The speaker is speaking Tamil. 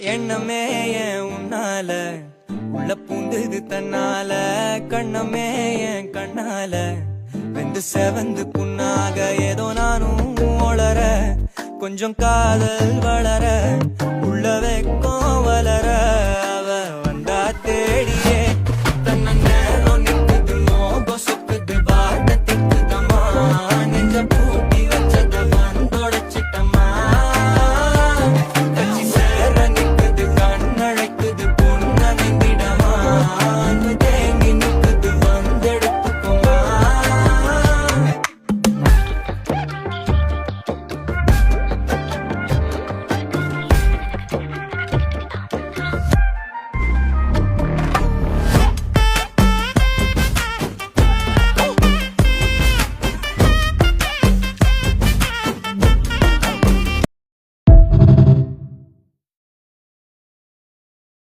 எண்ணமே ஏன் உன்னால உள்ள பூந்துது தன்னால கண்ணமே என் கண்ணால வெந்து செவந்து புண்ணாக ஏதோ நானும் ஒளர கொஞ்சம் காதல் வளர உள்ள